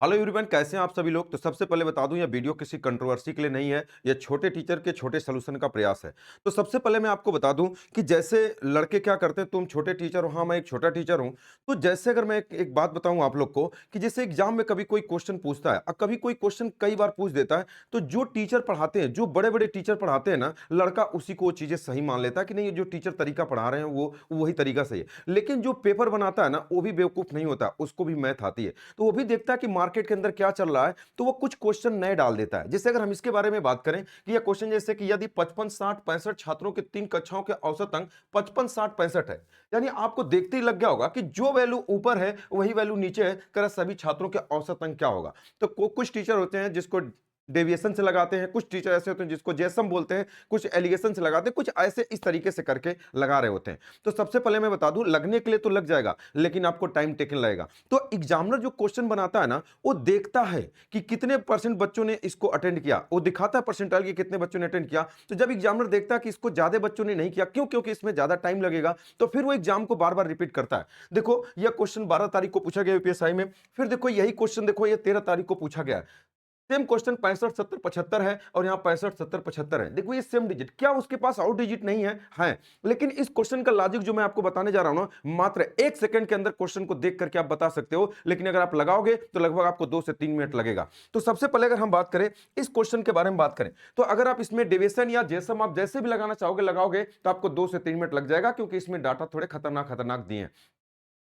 Hello everyone, कैसे हैं आप सभी लोग। तो सबसे पहले बता दूं, यह वीडियो किसी कंट्रोवर्सी के लिए नहीं है। यह छोटे टीचर के छोटे सलूशन का प्रयास है। तो सबसे पहले मैं आपको बता दूं कि जैसे लड़के क्या करते हैं, तुम छोटे टीचर हो, हाँ मैं एक छोटा टीचर हूं। तो जैसे अगर मैं एक बात बताऊं आप लोग को कि जैसे एग्जाम में कभी कोई क्वेश्चन पूछता है और कभी कोई क्वेश्चन कई बार पूछ देता है, तो जो टीचर पढ़ाते हैं, जो बड़े बड़े टीचर पढ़ाते हैं ना, लड़का उसी को वो चीजें सही मान लेता है कि नहीं, ये जो टीचर तरीका पढ़ा रहे हैं वो वही तरीका सही है। लेकिन जो पेपर बनाता है ना, वो भी बेवकूफ नहीं होता, उसको भी मैथ आती है। तो वो भी देखता है कि मार्केट के अंदर क्या चल रहा है, तो वो कुछ क्वेश्चन नए डाल देता है। जैसे अगर हम इसके बारे में बात करें कि यह क्वेश्चन जैसे कि यदि 55 60 65 छात्रों के 3 कक्षाओं के औसत अंक 55 60 65 है, यानी आपको देखते ही लग गया होगा कि जो वैल्यू ऊपर है वही वैल्यू नीचे है, कर सभी छात्रों के औसत अंक क्या होगा। तो कुछ टीचर होते हैं जिसको डेविएशन से लगाते हैं, कुछ टीचर ऐसे होते हैं जिसको जैसम बोलते हैं, कुछ एलिगेशन से लगाते हैं, कुछ ऐसे इस तरीके से करके लगा रहे होते हैं। तो सबसे पहले मैं बता दूं, लगने के लिए तो लग जाएगा, लेकिन आपको टाइम टेकन लगेगा। तो एग्जामिनर जो क्वेश्चन बनाता है ना, वो देखता है कि कितने परसेंट बच्चों ने इसको अटेंड किया, वो दिखाता है परसेंटाइल कि कितने बच्चों ने अटेंड किया। तो जब एग्जामिनर देखता है कि इसको ज्यादा बच्चों ने नहीं किया, क्यों? क्योंकि इसमें ज्यादा टाइम लगेगा, तो फिर वो एग्जाम को बार बार रिपीट करता है। देखो यह क्वेश्चन 12 तारीख को पूछा गया यूपीएसआई में, फिर देखो यही क्वेश्चन देखो ये 13 तारीख को पूछा गया है। सेम क्वेश्चन 65 70 75 है और यहाँ 65 70 75 है। देखो ये सेम डिजिट, क्या उसके पास आउट डिजिट नहीं है? लेकिन इस क्वेश्चन का लॉजिक जो मैं आपको बताने जा रहा हूं ना, मात्र 1 सेकंड के अंदर क्वेश्चन को देख करके आप बता सकते हो, लेकिन अगर आप लगाओगे तो लगभग आपको 2 से 3 मिनट लगेगा। तो सबसे पहले अगर हम बात करें इस क्वेश्चन के बारे में बात करें, तो अगर आप इसमें डेविएशन या जेसम आप जैसे भी लगाना चाहोगे लगाओगे तो आपको 2 से 3 मिनट लग जाएगा, क्योंकि इसमें डाटा थोड़े खतरनाक खतरनाक दिए हैं।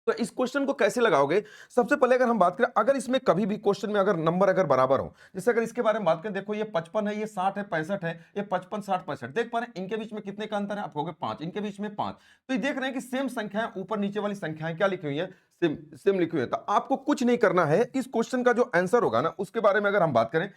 तो इस क्वेश्चन को कैसे लगाओगे? सबसे पहले अगर हम बात करें, अगर इसमें कभी भी क्वेश्चन में अगर नंबर अगर बराबर हो, जैसे अगर इसके बारे में बात करें, देखो ये 55 है, ये 60 है, 65 है, ये 55 60 65 देख पा रहे हैं, इनके बीच में कितने का अंतर है? आप कहोगे 5, इनके बीच में 5। तो ये देख रहे हैं कि सेम संख्याएं, ऊपर नीचे वाली संख्याएं क्या लिखी हुई है? सेम सेम लिखी हुई है। तो आपको कुछ नहीं करना है, इस क्वेश्चन का जो आंसर होगा ना, उसके बारे में अगर हम बात करें,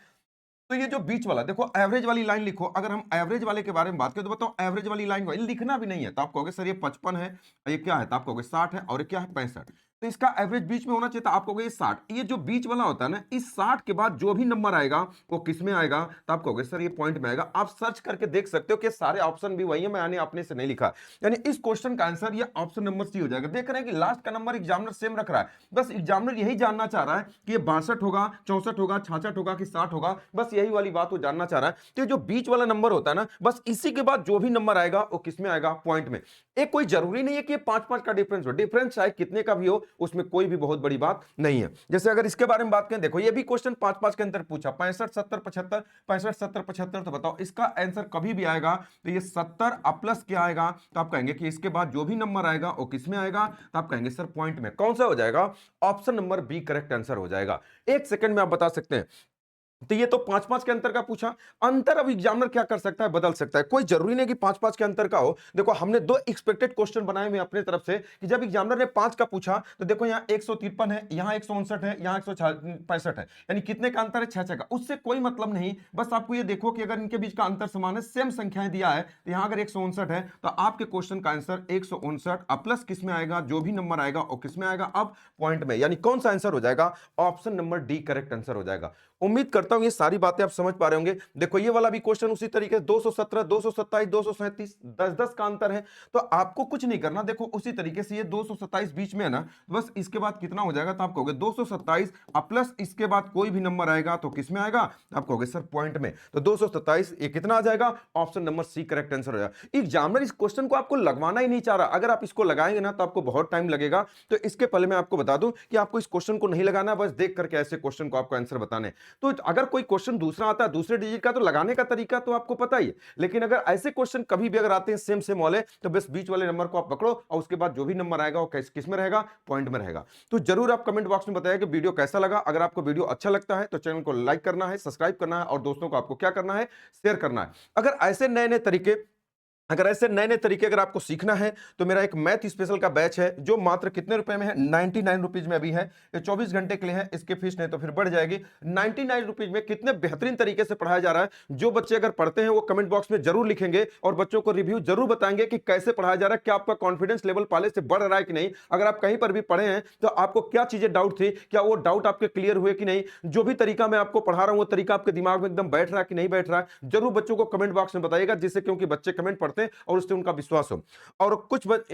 तो ये जो बीच वाला देखो, एवरेज वाली लाइन लिखो। अगर हम एवरेज वाले के बारे में बात करें तो बताओ, एवरेज वाली लाइन लिखना भी नहीं है, तो आप कहोगे सर ये 55 है, ये क्या है? तो आप कहोगे 60 है, और ये क्या है? 65। तो इसका एवरेज बीच में होना चाहिए था, आप कहोगे ये 60। ये जो बीच वाला होता है ना, इस 60 के बाद जो भी नंबर आएगा वो किस में आएगा? तो आप कहोगे सर ये पॉइंट में आएगा। आप सर्च करके देख सकते हो कि सारे ऑप्शन भी वही है, मैंने अपने से नहीं लिखा। यानी इस क्वेश्चन का आंसर ये ऑप्शन नंबर सी हो जाएगा। देख रहे हैं कि लास्ट का नंबर एग्जामिनर सेम रख रहा है, बस एग्जामिनर यही जानना चाह रहा है कि ये 62 होगा, 64 होगा, 66 होगा कि 60 होगा, बस यही वाली बात वो जानना चाह रहा है। तो ये जो बीच वाला नंबर होता है ना, बस इसी के बाद जो भी नंबर आएगा वो किस में आएगा? पॉइंट में। एक कोई जरूरी नहीं है कि 5-5 का डिफरेंस हो, डिफरेंस चाहे कितने का भी हो, उसमें कोई भी बहुत बड़ी बात नहीं है। जैसे अगर इसके बारे में बात करें, देखो ये भी क्वेश्चन 5-5 के अंदर पूछा, 65 70 75, 65 70 75। तो बताओ इसका आंसर कभी भी आएगा तो ये 70 प्लस क्या आएगा? तो आप कहेंगे कि इसके बाद जो भी नंबर आएगा वो किस में आएगा? तो आप कहेंगे सर पॉइंट में। कौन सा हो जाएगा? Option number B correct answer हो जाएगा। 1 सेकंड में आप बता सकते हैं। तो ये तो 5-5 के अंतर का पूछा। अंतर अब एग्जामिनर क्या कर सकता है? बदल सकता है। कोई जरूरी नहीं कि 5-5 के अंतर का हो। देखो हमने 2 एक्सपेक्टेड क्वेश्चन बनाए हुए अपनी तरफ से कि जब एग्जामिनर ने 5 का पूछा तो देखो यहाँ 153 है, यहाँ 159 है, यहाँ 165 है, यानी कितने का अंतर है? 6-6 का। उससे कोई मतलब नहीं, बस आपको ये देखो कि अगर इनके बीच का अंतर समान है, सेम संख्याएं दिया है, तो यहाँ अगर 159 है तो आपके क्वेश्चन का आंसर 159 प्लस किस में आएगा? जो भी नंबर आएगा वो किस में आएगा? अब पॉइंट में। यानी कौन सा आंसर हो जाएगा? Option number D correct answer हो जाएगा। उम्मीद करता हूं ये सारी बातें आप समझ पा रहे होंगे। देखो ये वाला भी क्वेश्चन उसी तरीके से 217 227 237 10-10 का अंतर है, तो आपको कुछ नहीं करना। देखो उसी तरीके से ये 227 बीच में है ना, तो बस इसके बाद कितना हो जाएगा? तो आप कहोगे 227 प्लस इसके बाद कोई भी नंबर आएगा तो किस में आएगा? आप कहोगे सर पॉइंट में। तो 227 ये कितना आ जाएगा? Option number C correct answer हो जाएगा। एग्जामिनर इस क्वेश्चन को आपको लगवाना ही नहीं चाह रहा। अगर आप इसको लगाएंगे ना तो आपको बहुत टाइम लगेगा। तो इसके पहले मैं आपको बता दूं कि आपको इस क्वेश्चन को नहीं लगाना, बस देख करके ऐसे क्वेश्चन को आपको आंसर बताने। तो अगर कोई क्वेश्चन दूसरा आता है दूसरे डिजिट का, तो लगाने का तरीका तो आपको पता ही है। लेकिन अगर ऐसे क्वेश्चन कभी भी अगर आते हैं सेम सेम वाले, तो बस बीच वाले नंबर को आप पकड़ो और उसके बाद जो भी नंबर आएगा वो किस में रहेगा? पॉइंट में रहेगा। तो जरूर आप कमेंट बॉक्स में बताइए कि वीडियो कैसा लगा। अगर आपको वीडियो अच्छा लगता है तो चैनल को लाइक करना है, सब्सक्राइब करना है, और दोस्तों को आपको क्या करना है? शेयर करना है। अगर ऐसे नए नए तरीके अगर आपको सीखना है तो मेरा एक मैथ स्पेशल का बैच है, जो मात्र कितने रुपए में है? 99 रुपीज में अभी है। ये 24 घंटे के लिए है, इसकी फीस नहीं तो फिर बढ़ जाएगी। 99 रुपीज में कितने बेहतरीन तरीके से पढ़ाया जा रहा है। जो बच्चे अगर पढ़ते हैं वो कमेंट बॉक्स में जरूर लिखेंगे और बच्चों को रिव्यू जरूर बताएंगे कि कैसे पढ़ाया जा रहा है, क्या आपका कॉन्फिडेंस लेवल पहले से बढ़ रहा है कि नहीं। अगर आप कहीं पर भी पढ़े हैं तो आपको क्या चीजें डाउट थी, क्या वो डाउट आपके क्लियर हुए कि नहीं। जो भी तरीका मैं आपको पढ़ा रहा हूं वो तरीका आपके दिमाग में एकदम बैठ रहा है कि नहीं बैठ रहा है, जरूर बच्चों को कमेंट बॉक्स में बताइएगा, जिससे क्योंकि बच्चे कमेंट पढ़ते करते हैं और उससे उनका विश्वास हो। और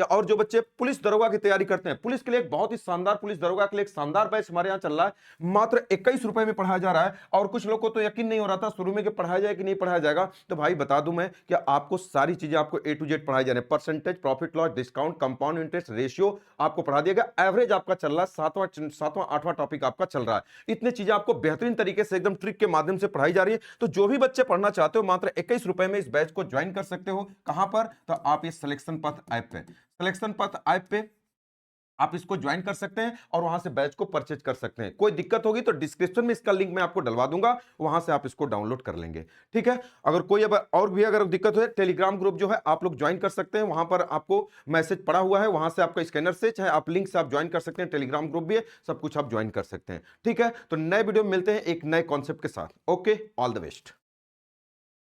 और जो बच्चे पुलिस दरोगा की तैयारी करते हैं, पुलिस के लिए एक बहुत ही शानदार, पुलिस दरोगा के लिए एक शानदार बैच हमारे यहाँ चल रहा है, मात्र 21 रुपए में पढ़ाया जा रहा है। और कुछ लोग को तो यकीन नहीं हो रहा था शुरू में कि पढ़ाया जाए कि नहीं पढ़ाया जाएगा, तो भाई बता दूं मैं कि आपको सारी चीजें आपको ए टू जेड पढ़ाई जा रही है। Percentage, profit loss, discount, compound interest, ratio आपको पढ़ा दिया गया। एवरेज आपका चल रहा है, सातवां आठवां टॉपिक आपका चल रहा है। इतनी चीजें आपको बेहतरीन तरीके से एकदम ट्रिक के माध्यम से पढ़ाई जा रही है। तो जो भी बच्चे पढ़ना चाहते हो, मात्र 21 रुपए में इस बैच को ज्वाइन कर सकते हो। कहां पर? तो आप इस सिलेक्शन पथ ऐप पे, सिलेक्शन पथ ऐप पे आप इसको ज्वाइन कर सकते हैं और वहां से बैच को परचेज कर सकते हैं। कोई दिक्कत होगी तो डिस्क्रिप्शन में इसका लिंक मैं आपको डलवा दूंगा, वहां से आप इसको डाउनलोड कर लेंगे। ठीक है। अगर कोई अब और भी अगर दिक्कत हो, टेलीग्राम ग्रुप जो है आप लोग ज्वाइन कर सकते हैं, वहां पर आपको मैसेज पड़ा हुआ है, वहां से आपका स्कैनर से चाहे आप लिंक से आप ज्वाइन कर सकते हैं। टेलीग्राम ग्रुप भी है, सब कुछ आप ज्वाइन कर सकते हैं। ठीक है। तो नए वीडियो में मिलते हैं एक नए कॉन्सेप्ट के साथ। Okay, all the best.